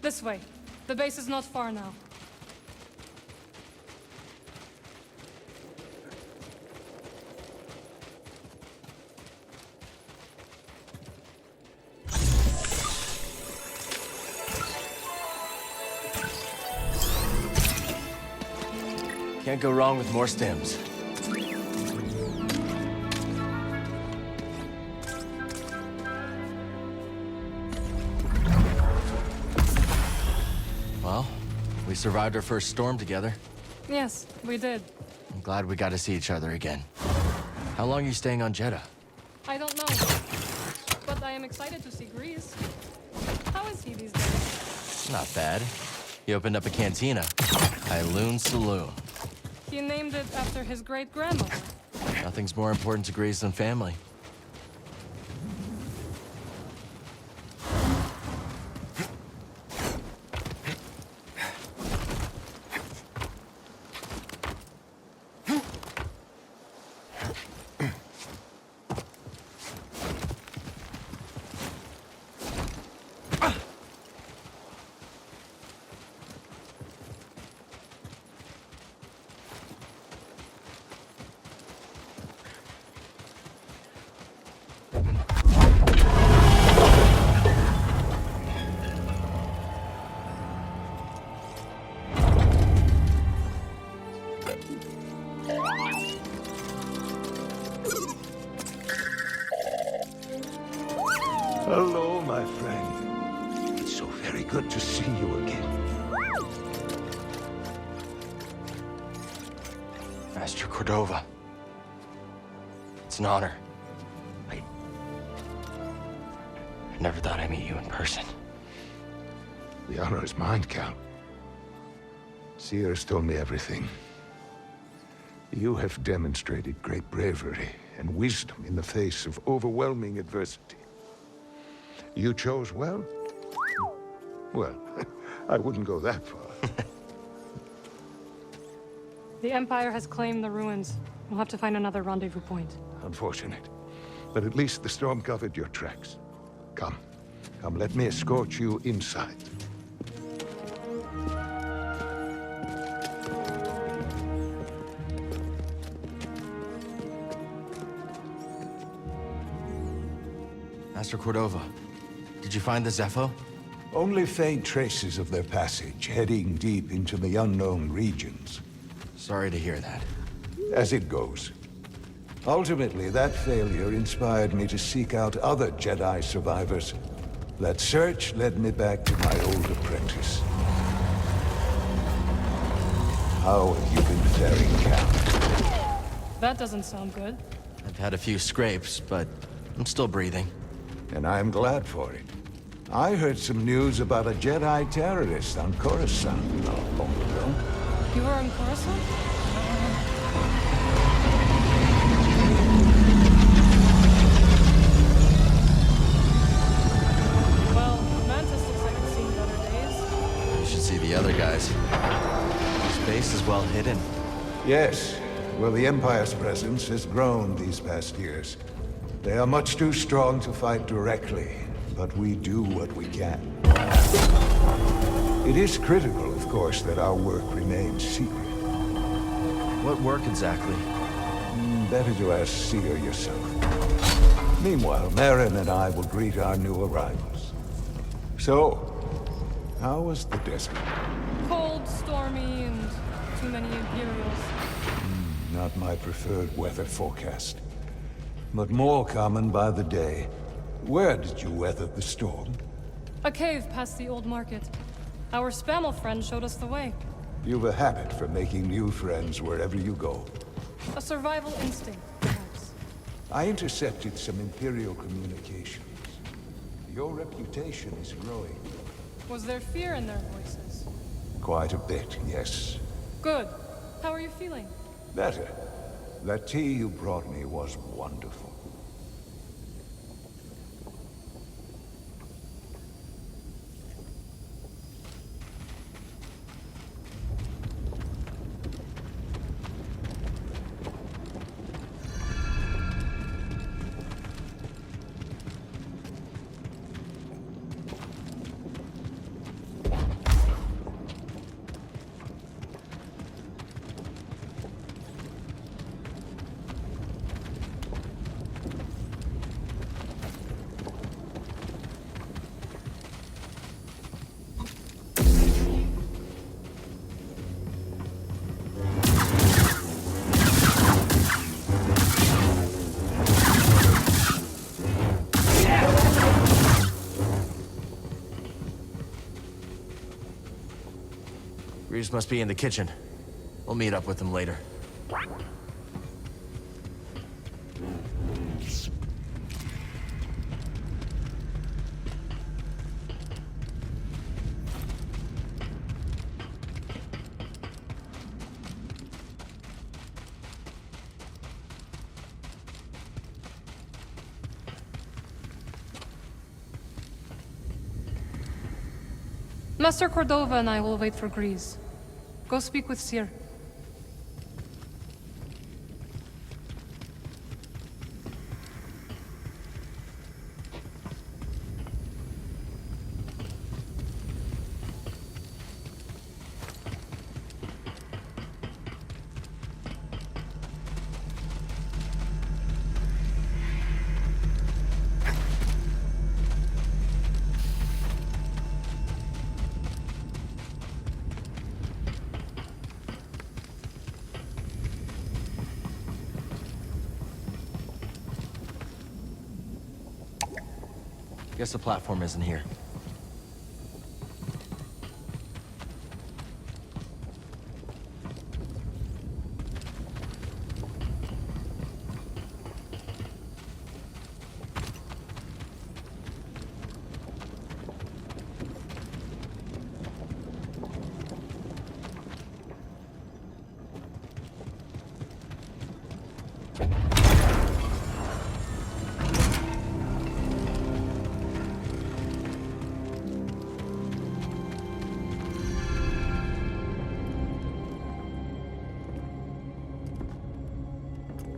This way. The base is not far now. Can't go wrong with more stems. Well, we survived our first storm together. Yes, we did. I'm glad we got to see each other again. How long are you staying on Jeddah? I don't know. But I am excited to see Grease. How is he these days? Not bad. He opened up a cantina. Ailoon Saloon. He named it after his great-grandmother. Nothing's more important to Grease than family. Hello, my friend. It's so very good to see you again. Master Cordova. It's an honor. I never thought I'd meet you in person. The honor is mine, Cal. Seer's told me everything. You have demonstrated great bravery and wisdom in the face of overwhelming adversity. You chose well? Well, I wouldn't go that far. The Empire has claimed the ruins. We'll have to find another rendezvous point. Unfortunate. But at least the storm covered your tracks. Come. Come, let me escort you inside. Master Cordova, did you find the Zepho? Only faint traces of their passage, heading deep into the unknown regions. Sorry to hear that. As it goes. Ultimately, that failure inspired me to seek out other Jedi survivors. That search led me back to my old apprentice. How have you been faring, Cal? That doesn't sound good. I've had a few scrapes, but I'm still breathing. And I'm glad for it. I heard some news about a Jedi terrorist on Coruscant not long ago. You were in Coruscant? Well, Mantis looks like it's seen better days. You should see the other guys. This base is well hidden. Yes. Well, the Empire's presence has grown these past years. They are much too strong to fight directly, but we do what we can. It is critical, of course, that our work remains secret. What work exactly? Better to ask Seer yourself. Meanwhile, Marin and I will greet our new arrivals. So, how was the desert? Cold, stormy, and too many Imperials. Not my preferred weather forecast. But more common by the day. Where did you weather the storm? A cave past the old market. Our Spammel friend showed us the way. You've a habit for making new friends wherever you go. A survival instinct, perhaps. I intercepted some Imperial communications. Your reputation is growing. Was there fear in their voices? Quite a bit, yes. Good. How are you feeling? Better. That tea you brought me was wonderful. Greaves must be in the kitchen. We'll meet up with him later. Master Cordova and I will wait for Grease. Go speak with Seer. Guess the platform isn't here.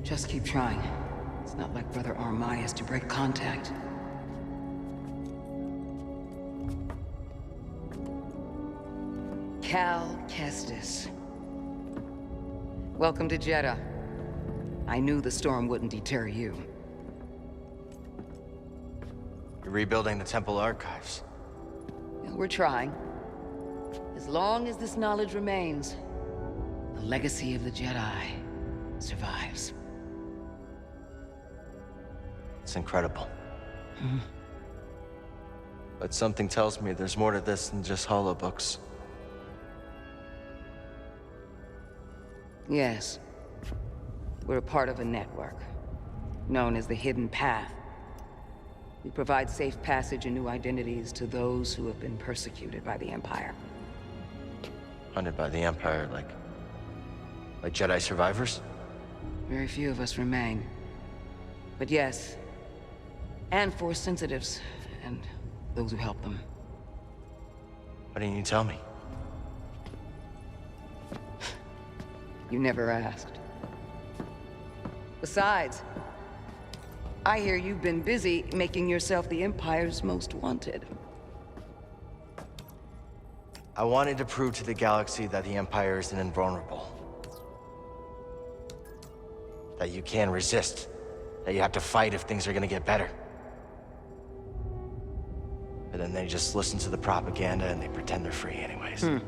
Just keep trying. It's not like Brother Armai is to break contact. Cal Kestis. Welcome to Jedi. I knew the storm wouldn't deter you. You're rebuilding the temple archives. We're trying. As long as this knowledge remains, the legacy of the Jedi survives. It's incredible. But something tells me there's more to this than just holobooks. Yes. We're a part of a network, known as the Hidden Path. We provide safe passage and new identities to those who have been persecuted by the Empire. Hunted by the Empire, like Jedi survivors? Very few of us remain. But yes, and Force sensitives, and those who help them. Why didn't you tell me? You never asked. Besides, I hear you've been busy making yourself the Empire's most wanted. I wanted to prove to the galaxy that the Empire isn't invulnerable. That you can resist. That you have to fight if things are gonna get better. But then they just listen to the propaganda and they pretend they're free anyways. You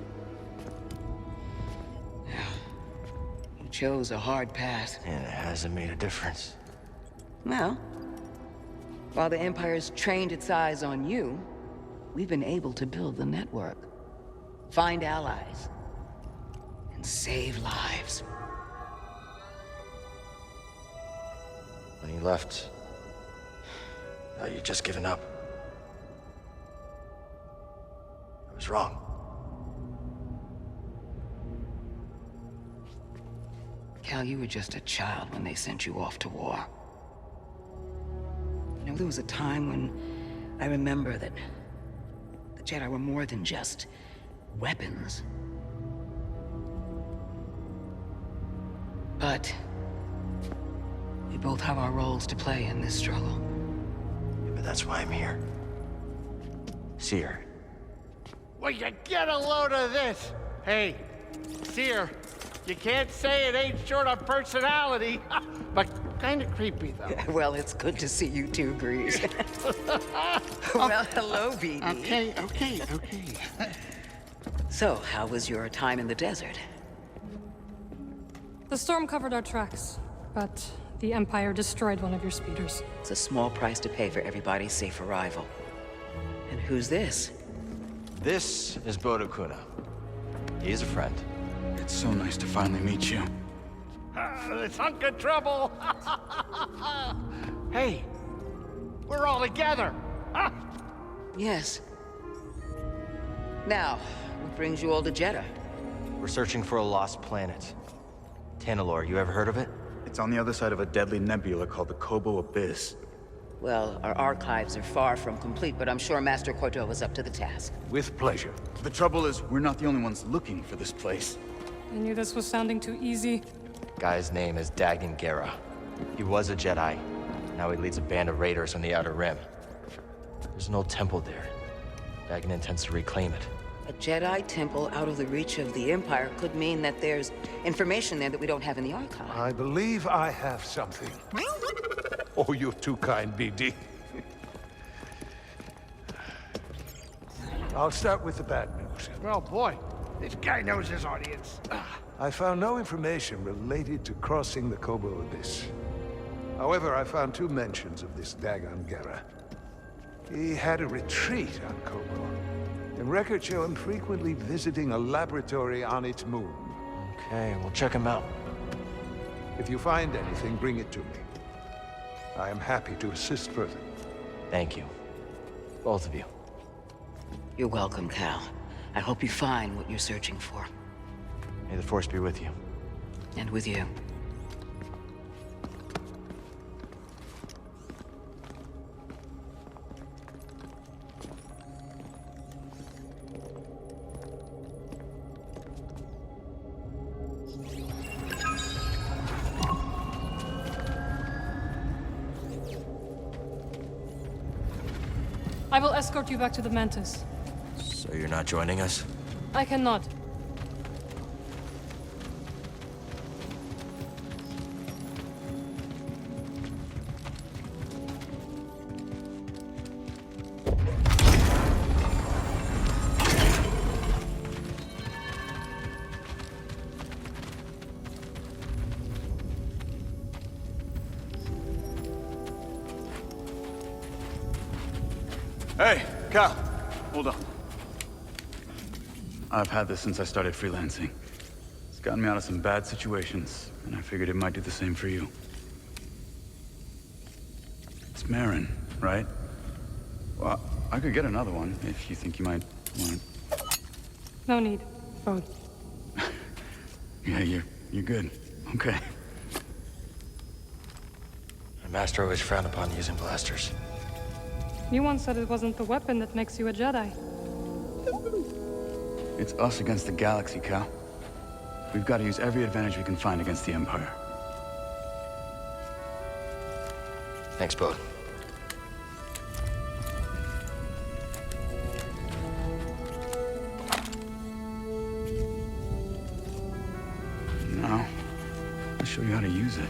chose a hard path. And it hasn't made a difference. Well, while the Empire's trained its eyes on you, we've been able to build the network. Find allies. And save lives. When you left, you'd just given up. I was wrong. Cal, you were just a child when they sent you off to war. You know, there was a time when I remember that the Jedi were more than just weapons. But we both have our roles to play in this struggle. Yeah, but that's why I'm here. Seer. Will you get a load of this? Hey, Seer, you can't say it ain't short of personality, but kind of creepy, though. Well, it's good to see you too, Grease. Well, hello, BD. Okay. So, how was your time in the desert? The storm covered our tracks, but the Empire destroyed one of your speeders. It's a small price to pay for everybody's safe arrival. And who's this? This is Bodo Kuna. He's a friend. It's so nice to finally meet you. This hunk of trouble. Hey, we're all together. Huh? Yes. Now, what brings you all to Jeddah? We're searching for a lost planet. Tanalorr, you ever heard of it? It's on the other side of a deadly nebula called the Kobo Abyss. Well, our archives are far from complete, but I'm sure Master Cordova's up to the task. With pleasure. The trouble is, we're not the only ones looking for this place. I knew this was sounding too easy. Guy's name is Dagan Gera. He was a Jedi. Now he leads a band of raiders on the Outer Rim. There's an old temple there. Dagan intends to reclaim it. A Jedi temple out of the reach of the Empire could mean that there's information there that we don't have in the archive. I believe I have something. Oh, you're too kind, BD. I'll start with the bad news. Oh boy, this guy knows his audience. I found no information related to crossing the Kobo Abyss. However, I found 2 mentions of this Dagan Gera. He had a retreat on Kobo, and records show him frequently visiting a laboratory on its moon. Okay, we'll check him out. If you find anything, bring it to me. I am happy to assist further. Thank you. Both of you. You're welcome, Cal. I hope you find what you're searching for. May the Force be with you. And with you. I will escort you back to the Mantis. So you're not joining us? I cannot. Hey, Cal, hold on. I've had this since I started freelancing. It's gotten me out of some bad situations, and I figured it might do the same for you. It's Marin, right? Well, I could get another one if you think you might want it. No need. Oh, Yeah, you're good. Okay. My master always frowned upon using blasters. you once said it wasn't the weapon that makes you a Jedi. It's us against the galaxy, Cal. We've got to use every advantage we can find against the Empire. Thanks, Bode. Now, I'll show you how to use it.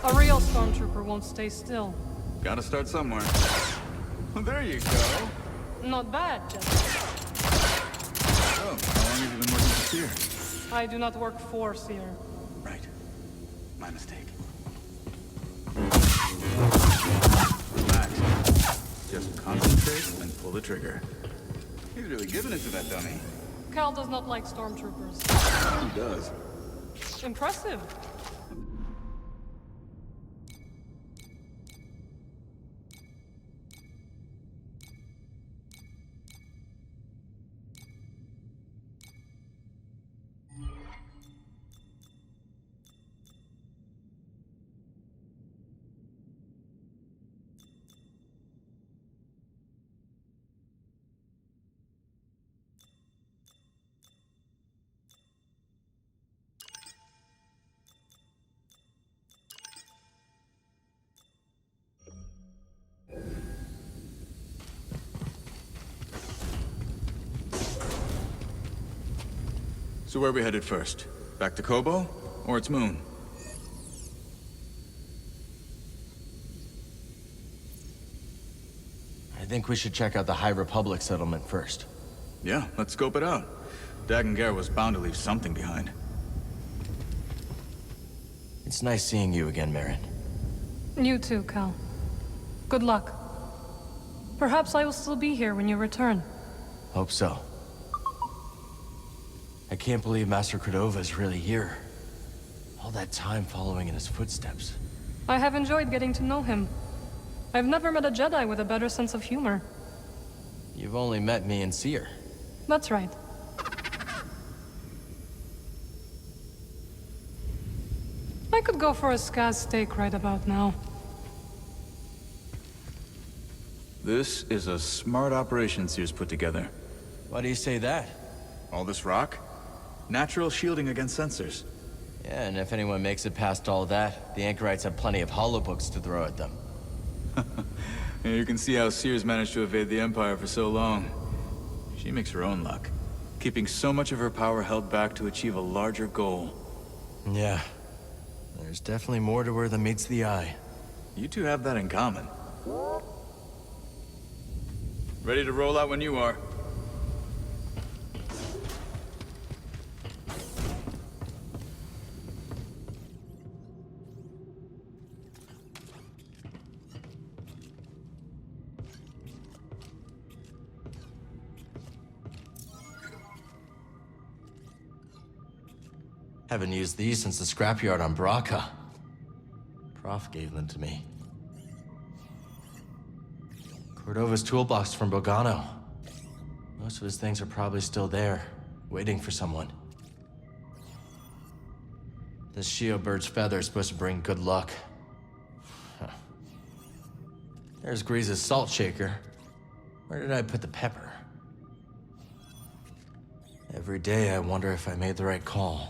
A real stormtrooper won't stay still. Gotta start somewhere. Well, there you go. Not bad, Jedi. So, how long have you been working for Seer? I do not work for Seer. Right. My mistake. Relax. Just concentrate and pull the trigger. He's really giving it to that dummy. Cal does not like stormtroopers. He does. Impressive. So where are we headed first? Back to Kobo? Or its moon? I think we should check out the High Republic settlement first. Yeah, let's scope it out. Dagan Gera was bound to leave something behind. It's nice seeing you again, Marin. You too, Cal. Good luck. Perhaps I will still be here when you return. Hope so. I can't believe Master Cordova is really here. All that time following in his footsteps. I have enjoyed getting to know him. I've never met a Jedi with a better sense of humor. You've only met me and Seer. That's right. I could go for a Skaz steak right about now. This is a smart operation Seer's put together. Why do you say that? All this rock? Natural shielding against sensors. Yeah, and if anyone makes it past all that, the Anchorites have plenty of holobooks to throw at them. Yeah, you can see how Seer's managed to evade the Empire for so long. She makes her own luck, keeping so much of her power held back to achieve a larger goal. Yeah. There's definitely more to her than meets the eye. You two have that in common. Ready to roll out when you are. Haven't used these since the scrapyard on Braca. Prof gave them to me. Cordova's toolbox from Bogano. Most of his things are probably still there, waiting for someone. This Shio bird's feather is supposed to bring good luck. Huh. There's Grease's salt shaker. Where did I put the pepper? Every day I wonder if I made the right call.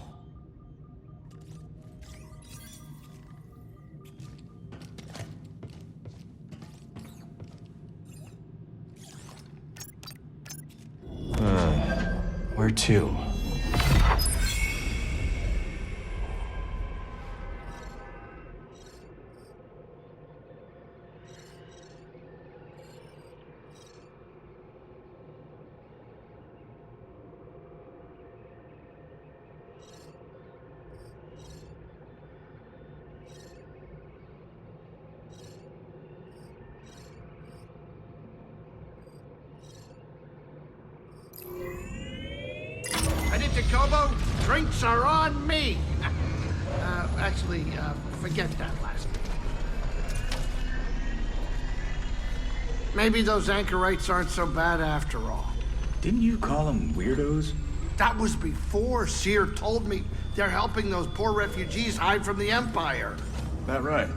Where to? Headed to Kobo? Drinks are on me! Actually, forget that last bit. Maybe those anchorites aren't so bad after all. Didn't you call them weirdos? That was before Seer told me they're helping those poor refugees hide from the Empire. That right.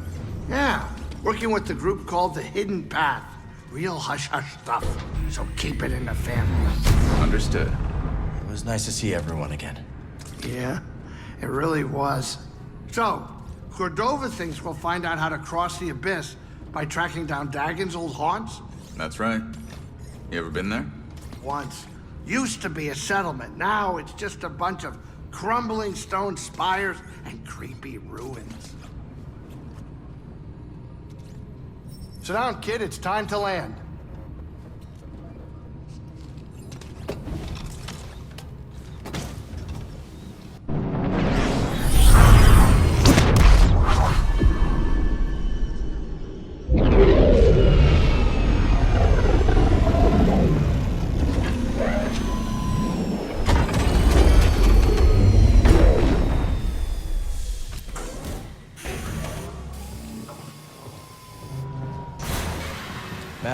Yeah, working with the group called the Hidden Path. Real hush-hush stuff, so keep it in the family. Understood. It was nice to see everyone again. Yeah, it really was. So, Cordova thinks we'll find out how to cross the abyss by tracking down Dagan's old haunts? That's right. You ever been there? Once. Used to be a settlement. Now it's just a bunch of crumbling stone spires and creepy ruins. Sit down, kid. It's time to land.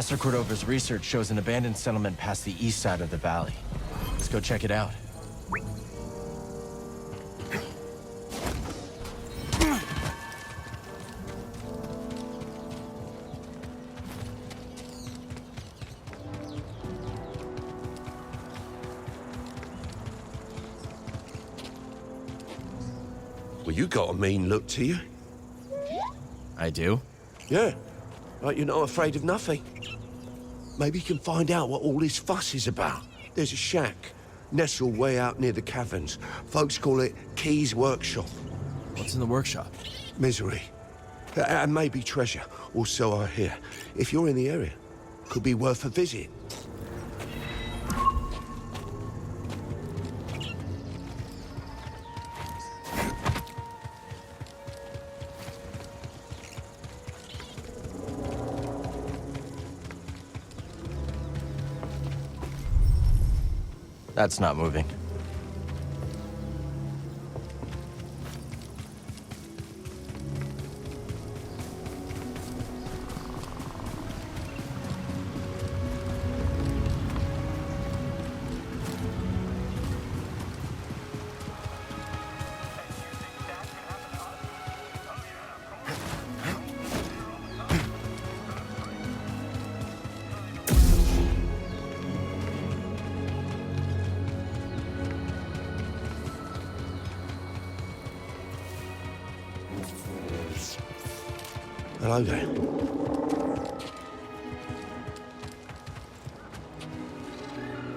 Master Cordova's research shows an abandoned settlement past the east side of the valley. Let's go check it out. Well, you got a mean look to you. I do? Yeah, like you're not afraid of nothing. Maybe you can find out what all this fuss is about. There's a shack, nestled way out near the caverns. Folks call it Key's Workshop. What's in the workshop? Misery. And maybe treasure, or so I hear. If you're in the area, could be worth a visit. That's not moving. Hello there.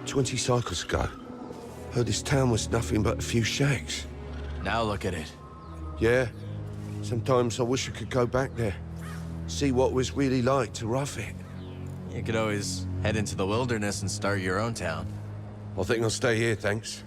"20 cycles ago, heard this town was nothing but a few shacks. Now look at it. Yeah, sometimes I wish I could go back there, see what it was really like to rough it. You could always head into the wilderness and start your own town. I think I'll stay here, thanks.